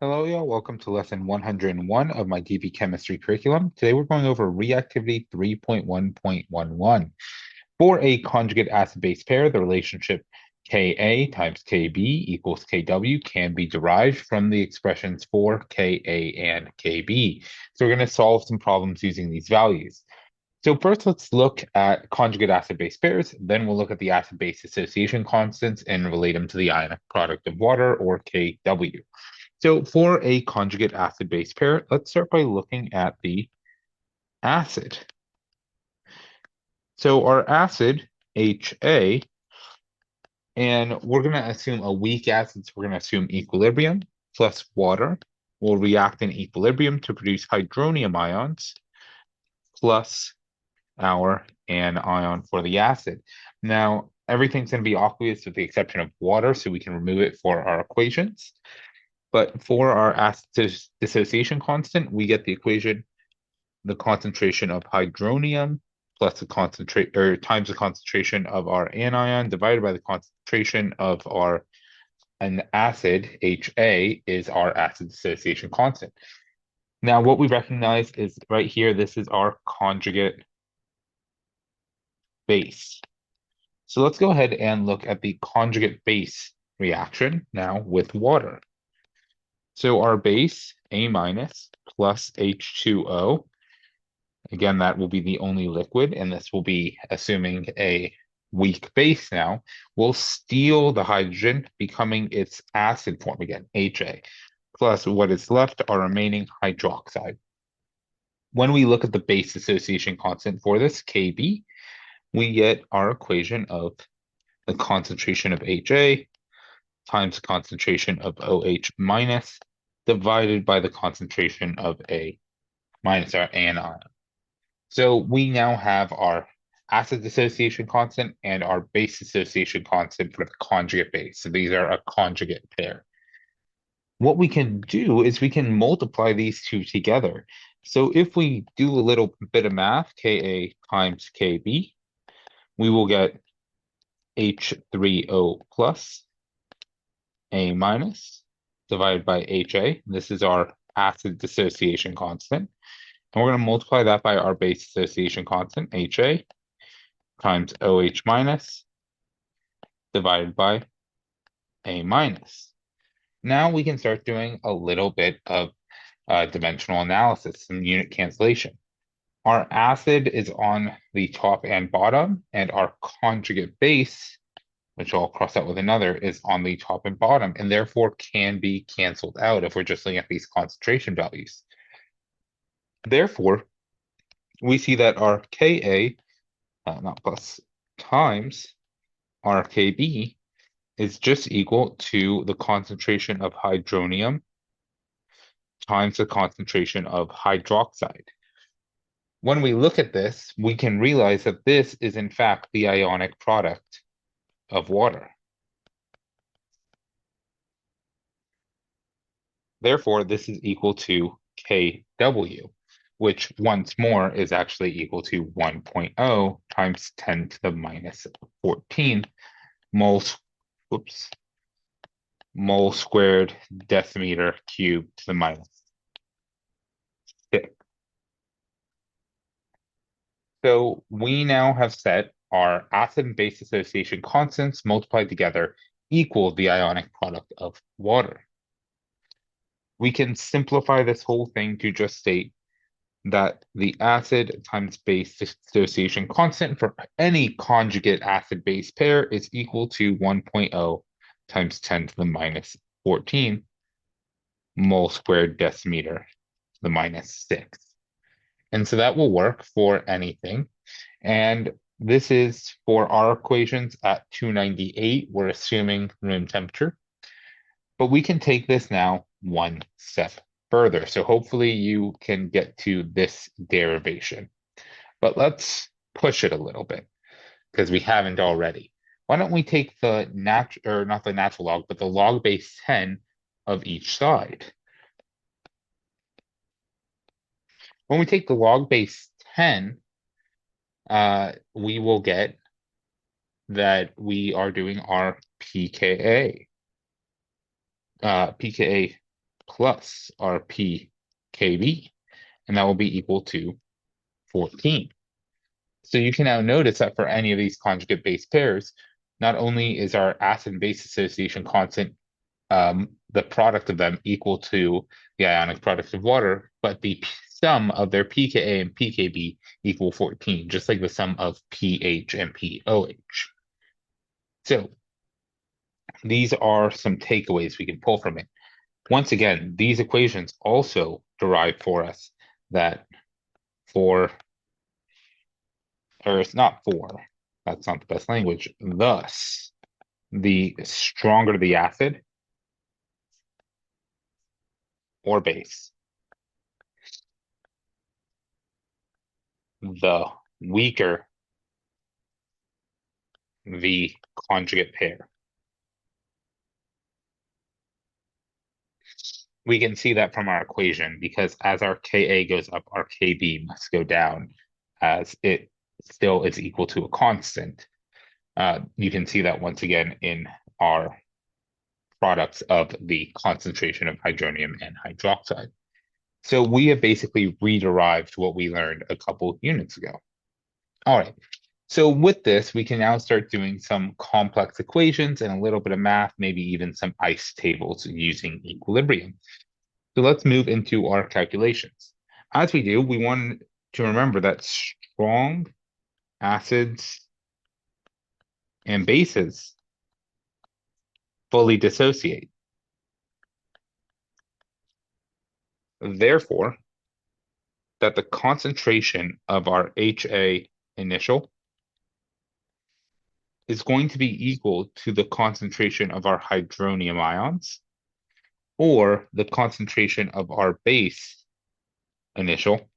Hello, y'all. Welcome to lesson 101 of my DB Chemistry curriculum. Today we're going over reactivity 3.1.11. For a conjugate acid-base pair, the relationship Ka times Kb equals Kw can be derived from the expressions for Ka and Kb. So we're going to solve some problems using these values. So first, let's look at conjugate acid-base pairs. Then we'll look at the acid-base dissociation constants and relate them to the ionic product of water, or Kw. So for a conjugate acid-base pair, let's start by looking at the acid. So our acid, HA, and we're going to assume a weak acid, so we're going to assume equilibrium plus water will react in equilibrium to produce hydronium ions plus our anion for the acid. Now, everything's going to be aqueous with the exception of water, so we can remove it for our equations. But for our acid dissociation constant, we get the equation the concentration of hydronium plus the concentrate or times the concentration of our anion divided by the concentration of our an acid, HA, is our acid dissociation constant. Now, what we recognize is right here, this is our conjugate base. So let's go ahead and look at the conjugate base reaction now with water. So our base, A minus plus H2O. Again, that will be the only liquid, and this will be assuming a weak base now. Will steal the hydrogen, becoming its acid form again, HA, plus what is left are remaining hydroxide. When we look at the base dissociation constant for this, Kb, we get our equation of the concentration of HA times the concentration of OH minus divided by the concentration of A minus our anion. So we now have our acid dissociation constant and our base dissociation constant for the conjugate base. So these are a conjugate pair. What we can do is we can multiply these two together. So if we do a little bit of math, Ka times Kb, we will get H3O plus A minus divided by HA. This is our acid dissociation constant. And we're going to multiply that by our base dissociation constant, HA, times OH minus divided by A minus. Now we can start doing a little bit of dimensional analysis, some unit cancellation. Our acid is on the top and bottom, and our conjugate base, which I'll cross out with another, is on the top and bottom, and therefore can be canceled out if we're just looking at these concentration values. Therefore, we see that our Ka, not plus, times our Kb is just equal to the concentration of hydronium times the concentration of hydroxide. When we look at this, we can realize that this is in fact the ionic product of water. Therefore, this is equal to Kw, which once more is actually equal to 1.0 times 10 to the minus 14 moles, whoops, mole squared decimeter cubed to the minus 6. So we now have set our acid and base dissociation constants multiplied together equal the ionic product of water. We can simplify this whole thing to just state that the acid times base dissociation constant for any conjugate acid-base pair is equal to 1.0 times 10 to the minus 14 mole squared decimeter to the minus 6. And so that will work for anything. And this is for our equations at 298. We're assuming room temperature. But we can take this now one step further. So hopefully you can get to this derivation. But let's push it a little bit because we haven't already. Why don't we take the or not the natural log, but the log base 10 of each side? When we take the log base 10, we will get that we are doing our pKa. pKa plus our pKb, and that will be equal to 14. So you can now notice that for any of these conjugate base pairs, not only is our acid and base association constant, the product of them equal to the ionic product of water, but the sum of their pKa and pKb equal 14, just like the sum of pH and pOH. So these are some takeaways we can pull from it. Once again, these equations also derive for us that for, or it's not for, that's not the best language, thus, the stronger the acid or base, the weaker the conjugate pair. We can see that from our equation because as our Ka goes up, our Kb must go down as it still is equal to a constant. You can see that once again in our products of the concentration of hydronium and hydroxide. So we have basically rederived what we learned a couple units ago. All right. So with this, we can now start doing some complex equations and a little bit of math, maybe even some ICE tables using equilibrium. So let's move into our calculations. As we do, we want to remember that strong acids and bases fully dissociate. Therefore, that the concentration of our HA initial is going to be equal to the concentration of our hydronium ions, or the concentration of our base initial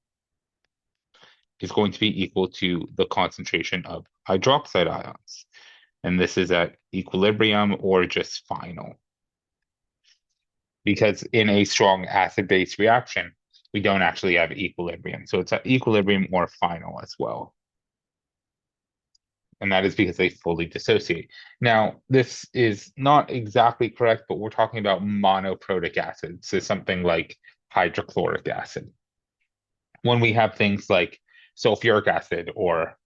is going to be equal to the concentration of hydroxide ions. And this is at equilibrium or just final. Because in a strong acid-base reaction, we don't actually have equilibrium. So it's at equilibrium or final as well. And that is because they fully dissociate. Now, this is not exactly correct, but we're talking about monoprotic acids, so something like hydrochloric acid. When we have things like sulfuric acid or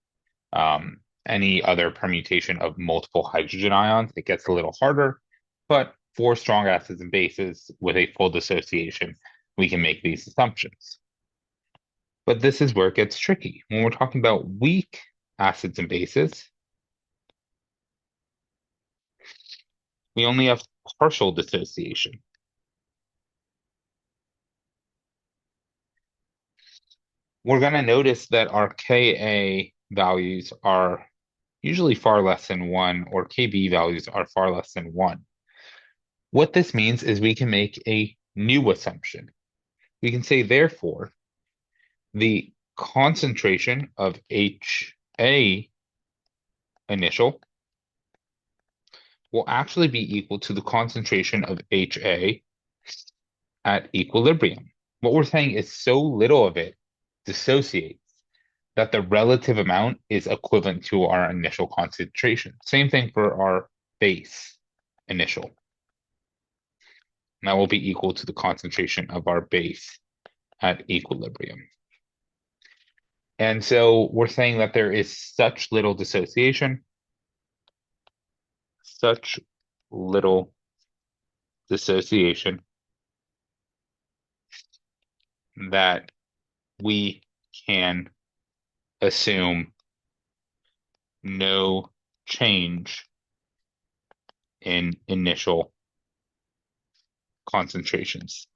any other permutation of multiple hydrogen ions, it gets a little harder. But for strong acids and bases with a full dissociation, we can make these assumptions. But this is where it gets tricky. When we're talking about weak acids and bases, we only have partial dissociation. We're going to notice that our Ka values are usually far less than 1, or Kb values are far less than 1. What this means is we can make a new assumption. We can say, therefore, the concentration of HA initial will actually be equal to the concentration of HA at equilibrium. What we're saying is so little of it dissociates that the relative amount is equivalent to our initial concentration. Same thing for our base initial. And that will be equal to the concentration of our base at equilibrium. And so we're saying that there is such little dissociation, that we can assume no change in initial concentrations.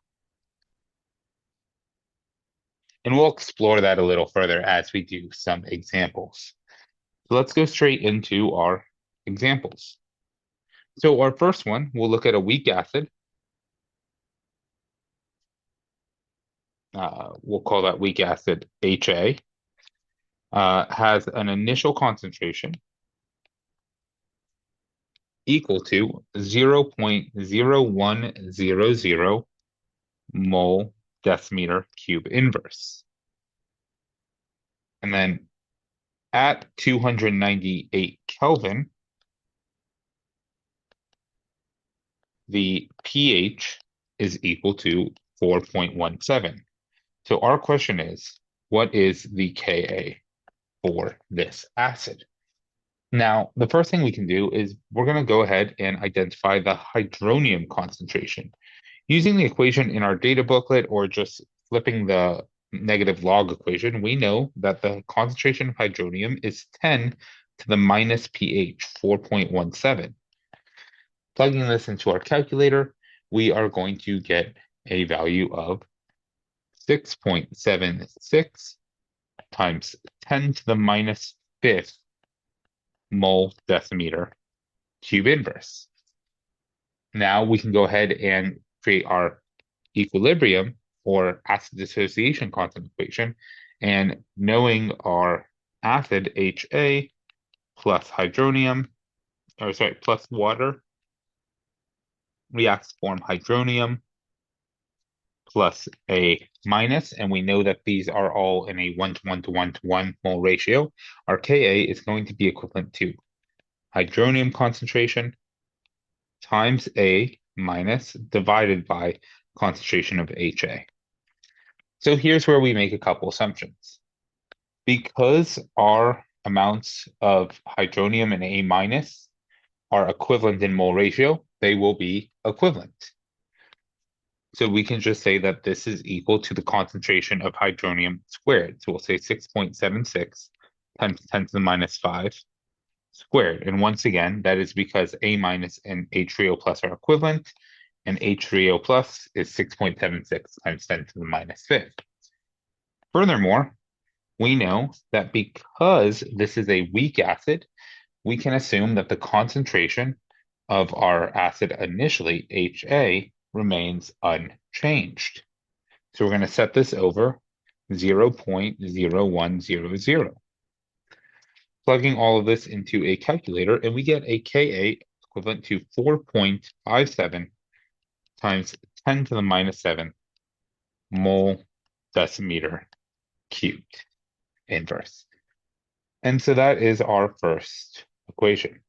And we'll explore that a little further as we do some examples. So let's go straight into our examples. So our first one, we'll look at a weak acid. We'll call that weak acid HA. Has an initial concentration equal to 0.0100 mole decimeter cube inverse. And then at 298 Kelvin, the pH is equal to 4.17. So our question is, what is the Ka for this acid? Now, the first thing we can do is we're going to go ahead and identify the hydronium concentration. Using the equation in our data booklet or just flipping the negative log equation, we know that the concentration of hydronium is 10 to the minus pH, 4.17. Plugging this into our calculator, we are going to get a value of 6.76 times 10 to the minus fifth mole decimeter cube inverse. Now we can go ahead and create our equilibrium or acid dissociation constant equation. And knowing our acid HA plus hydronium, or sorry, plus water reacts to form hydronium plus a minus, and we know that these are all in a 1 to 1 to 1 mole ratio. Our Ka is going to be equivalent to hydronium concentration times A minus divided by concentration of HA. So here's where we make a couple assumptions. Because our amounts of hydronium and A minus are equivalent in mole ratio, they will be equivalent. So we can just say that this is equal to the concentration of hydronium squared. So we'll say 6.76 times 10 to the minus 5 squared. And once again, that is because A minus and H3O plus are equivalent, and H3O plus is 6.76 times 10 to the minus 5th. Furthermore, we know that because this is a weak acid, we can assume that the concentration of our acid initially, HA, remains unchanged. So we're going to set this over 0.0100. Plugging all of this into a calculator, and we get a Ka equivalent to 4.57 times 10 to the minus 7 mole decimeter cubed inverse. And so that is our first equation.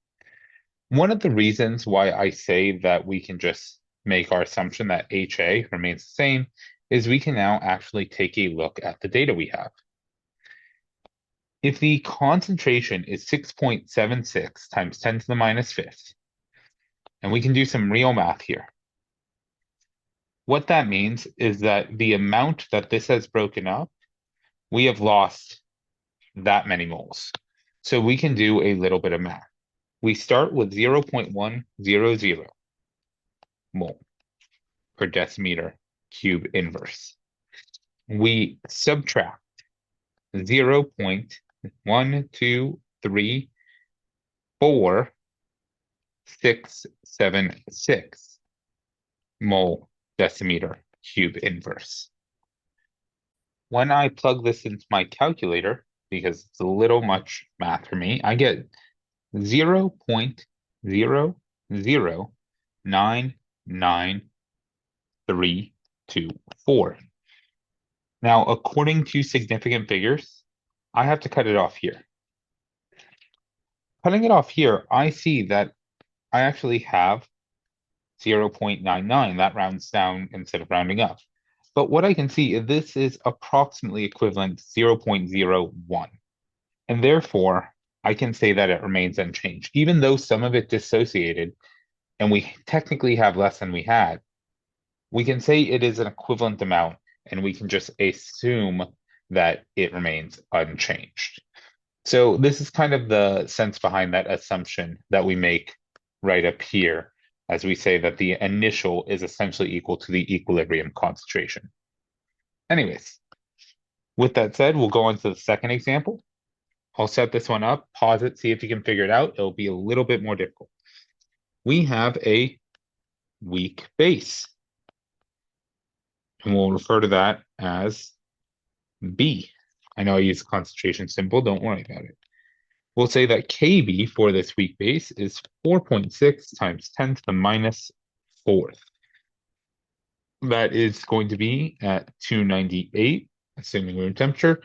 One of the reasons why I say that we can just make our assumption that HA remains the same is we can now actually take a look at the data we have. If the concentration is 6.76 times 10 to the minus fifth, and we can do some real math here, what that means is that the amount that this has broken up, we have lost that many moles. So we can do a little bit of math. We start with 0.100 mole per decimeter cube inverse. We subtract 0.1234676 mole decimeter cube inverse. When I plug this into my calculator, because it's a little much math for me, I get 0.0099324. Now, according to significant figures, I have to cut it off here. Cutting it off here, I see that I actually have 0.99. That rounds down instead of rounding up. But what I can see is this is approximately equivalent to 0.01. And therefore, I can say that it remains unchanged. Even though some of it dissociated and we technically have less than we had, we can say it is an equivalent amount and we can just assume that it remains unchanged. So this is kind of the sense behind that assumption that we make right up here as we say that the initial is essentially equal to the equilibrium concentration. Anyways, with that said, we'll go on to the second example. I'll set this one up, pause it, see if you can figure it out. It'll be a little bit more difficult. We have a weak base, and we'll refer to that as B. I know I use the concentration symbol, don't worry about it. We'll say that Kb for this weak base is 4.6 times 10 to the minus fourth. That is going to be at 298, assuming room temperature,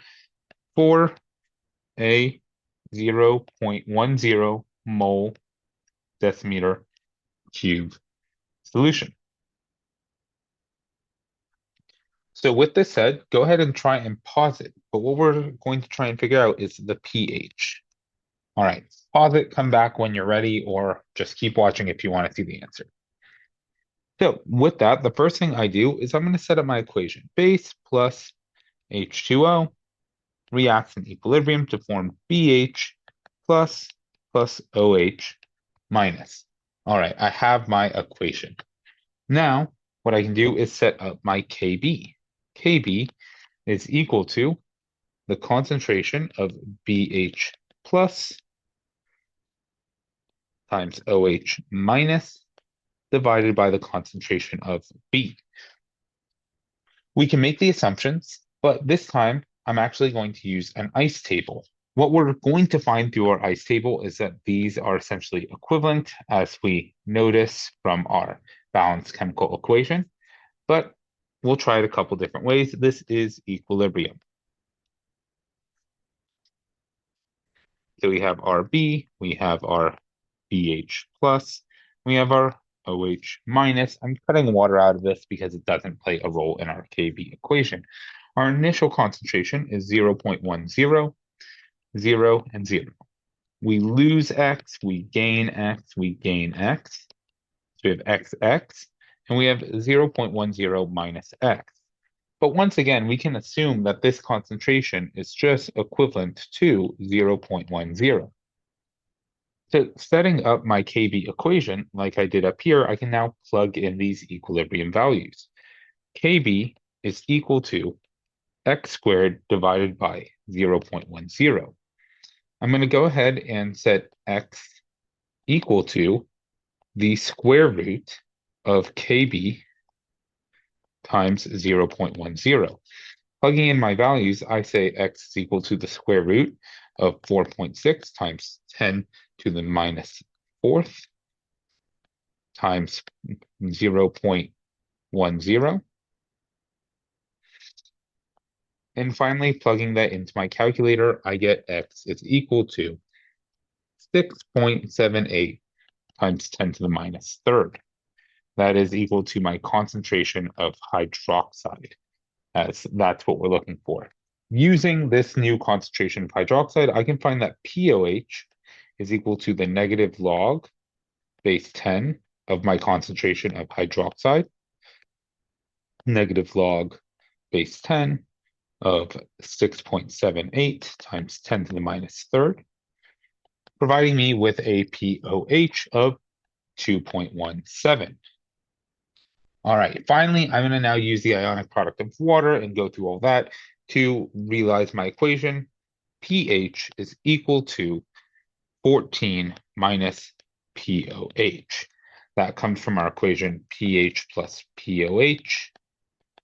for a 0.10 mole decimeter cube solution. So with this said, go ahead and try and pause it. But what we're going to try and figure out is the pH. All right, pause it, come back when you're ready, or just keep watching if you want to see the answer. So with that, the first thing I do is I'm going to set up my equation. Base plus H2O reacts in equilibrium to form BH plus OH minus. All right, I have my equation. Now, what I can do is set up my KB. KB is equal to the concentration of BH plus times OH minus divided by the concentration of B. We can make the assumptions, but this time I'm actually going to use an ice table. What we're going to find through our ice table is that these are essentially equivalent, as we notice from our balanced chemical equation, but we'll try it a couple different ways. This is equilibrium. So we have our B, we have our BH plus, we have our OH minus. I'm cutting water out of this because it doesn't play a role in our KB equation. Our initial concentration is 0.10, 0, and 0. We lose X, we gain X, we gain X. So we have XX, and we have 0.10 minus X. But once again, we can assume that this concentration is just equivalent to 0.10. So setting up my KB equation, like I did up here, I can now plug in these equilibrium values. KB is equal to x squared divided by 0.10. I'm going to go ahead and set x equal to the square root of KB times 0.10. Plugging in my values, I say x is equal to the square root of 4.6 times 10 to the minus fourth times 0.10. And finally, plugging that into my calculator, I get x is equal to 6.78 times 10 to the minus third. That is equal to my concentration of hydroxide, as that's what we're looking for. Using this new concentration of hydroxide, I can find that POH is equal to the negative log base 10 of my concentration of hydroxide, negative log base 10 of 6.78 times 10 to the minus third, providing me with a POH of 2.17. All right, finally, I'm going to now use the ionic product of water and go through all that to realize my equation. pH is equal to 14 minus POH. That comes from our equation pH plus POH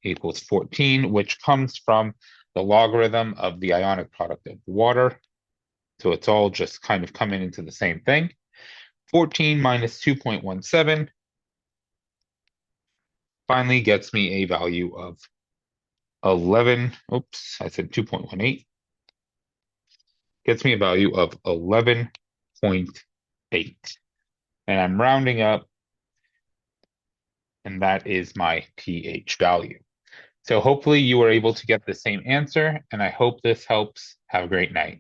equals 14, which comes from the logarithm of the ionic product of water. So it's all just kind of coming into the same thing. 14 minus 2.17 finally gets me a value of 11. Oops, I said 2.18. Gets me a value of 11.8. And I'm rounding up, and that is my pH value. So hopefully you were able to get the same answer, and I hope this helps. Have a great night.